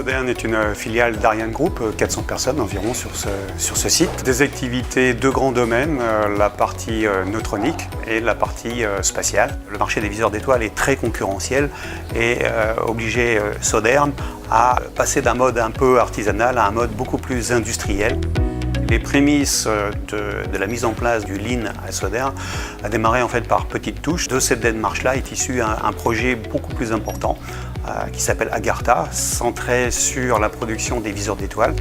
Sodern est une filiale d'Ariane Group, 400 personnes environ sur ce site. Des activités de grands domaines, la partie neutronique et la partie spatiale. Le marché des viseurs d'étoiles est très concurrentiel et obligeait Sodern à passer d'un mode un peu artisanal à un mode beaucoup plus industriel. Les prémices de la mise en place du Lean à Sodern a démarré en fait par petites touches. De cette démarche-là est issu un projet beaucoup plus important qui s'appelle Agartha, centré sur la production des viseurs d'étoiles.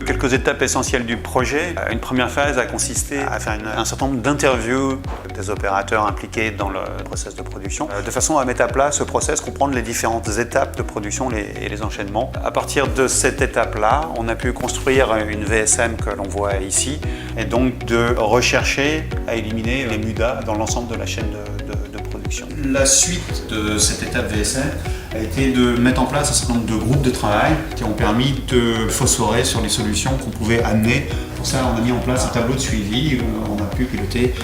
Quelques étapes essentielles du projet. Une première phase a consisté à faire un certain nombre d'interviews des opérateurs impliqués dans le process de production, de façon à mettre à plat ce process, comprendre les différentes étapes de production et les enchaînements. À partir de cette étape-là, on a pu construire une VSM que l'on voit ici, et donc de rechercher à éliminer les MUDA dans l'ensemble de la chaîne de production. La suite de cette étape VSM a été de mettre en place un certain nombre de groupes de travail qui ont permis de phosphorer sur les solutions qu'on pouvait amener. Pour ça, on a mis en place un tableau de suivi où on a pu piloter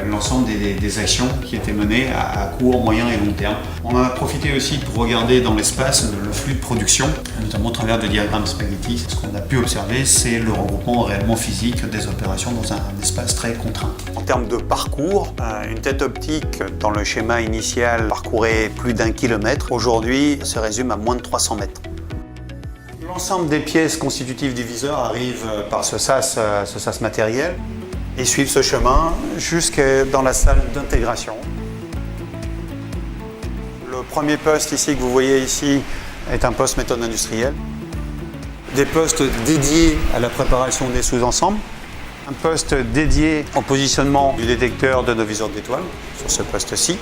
l'ensemble des actions qui étaient menées à court, moyen et long terme. On en a profité aussi pour regarder dans l'espace le flux de production, notamment au travers de diagrammes spaghetti. Ce qu'on a pu observer, c'est le regroupement réellement physique des opérations dans un espace très contraint. En termes de parcours, une tête optique dans le schéma initial parcourait plus d'1 kilomètre. Aujourd'hui, se résume à moins de 300 mètres. L'ensemble des pièces constitutives du viseur arrivent par ce sas matériel et suivent ce chemin jusque dans la salle d'intégration. Le premier poste ici que vous voyez ici est un poste méthode industrielle. Des postes dédiés à la préparation des sous-ensembles. Un poste dédié au positionnement du détecteur de nos viseurs d'étoiles sur ce poste-ci.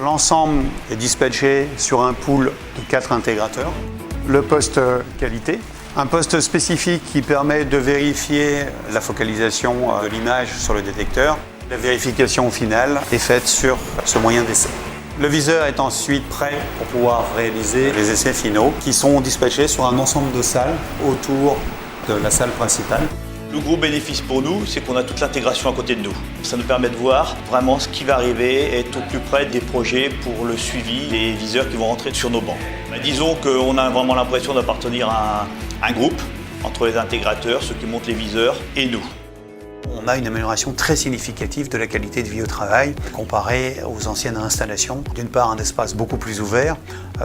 L'ensemble est dispatché sur un pool de 4 intégrateurs. Le poste qualité, un poste spécifique qui permet de vérifier la focalisation de l'image sur le détecteur. La vérification finale est faite sur ce moyen d'essai. Le viseur est ensuite prêt pour pouvoir réaliser les essais finaux qui sont dispatchés sur un ensemble de salles autour de la salle principale. Le gros bénéfice pour nous, c'est qu'on a toute l'intégration à côté de nous. Ça nous permet de voir vraiment ce qui va arriver et être au plus près des projets pour le suivi des viseurs qui vont rentrer sur nos bancs. Disons qu'on a vraiment l'impression d'appartenir à un groupe entre les intégrateurs, ceux qui montent les viseurs, et nous. On a une amélioration très significative de la qualité de vie au travail comparée aux anciennes installations. D'une part, un espace beaucoup plus ouvert,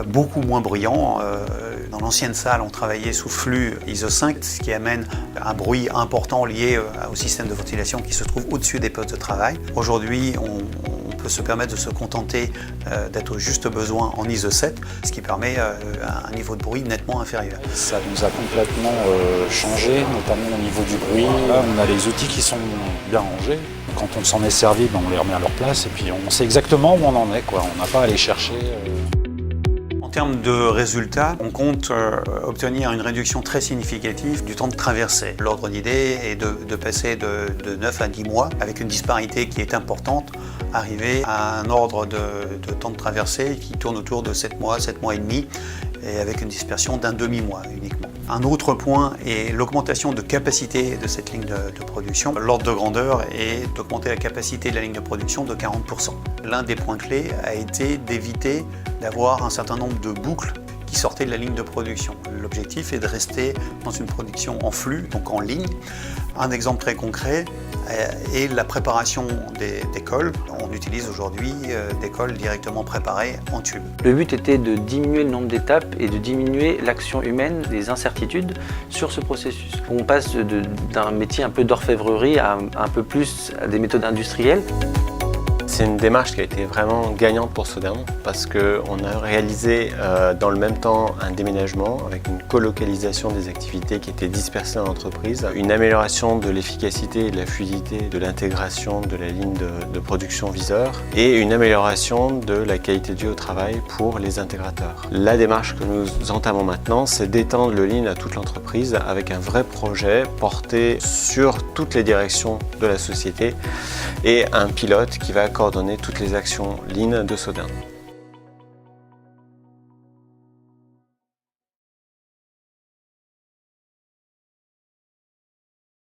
beaucoup moins bruyant. Dans l'ancienne salle, on travaillait sous flux ISO 5, ce qui amène un bruit important lié au système de ventilation qui se trouve au-dessus des postes de travail. Aujourd'hui, on peut se permettre de se contenter d'être au juste besoin en ISO 7, ce qui permet un niveau de bruit nettement inférieur. Ça nous a complètement changé, notamment au niveau du bruit. Là, on a les outils qui sont bien rangés. Quand on s'en est servi, on les remet à leur place et puis on sait exactement où on en est, quoi. On n'a pas à aller chercher. En termes de résultats, on compte obtenir une réduction très significative du temps de traversée. L'ordre d'idée est de passer de 9 à 10 mois, avec une disparité qui est importante, arriver à un ordre de temps de traversée qui tourne autour de 7 mois et demi, et avec une dispersion d'1 demi-mois uniquement. Un autre point est l'augmentation de capacité de cette ligne de production. L'ordre de grandeur est d'augmenter la capacité de la ligne de production de 40%. L'un des points clés a été d'éviter d'avoir un certain nombre de boucles qui sortaient de la ligne de production. L'objectif est de rester dans une production en flux, donc en ligne. Un exemple très concret est la préparation des cols. On utilise aujourd'hui des cols directement préparés en tube. Le but était de diminuer le nombre d'étapes et de diminuer l'action humaine, les incertitudes sur ce processus. On passe d'un métier un peu d'orfèvrerie à un peu plus à des méthodes industrielles. C'est une démarche qui a été vraiment gagnante pour Sodern parce qu'on a réalisé dans le même temps un déménagement avec une colocalisation des activités qui étaient dispersées dans l'entreprise, une amélioration de l'efficacité et de la fluidité de l'intégration de la ligne de production viseur et une amélioration de la qualité de vie au travail pour les intégrateurs. La démarche que nous entamons maintenant, c'est d'étendre le Lean à toute l'entreprise avec un vrai projet porté sur toutes les directions de la société et un pilote qui va coordonner toutes les actions Lean de Sodern.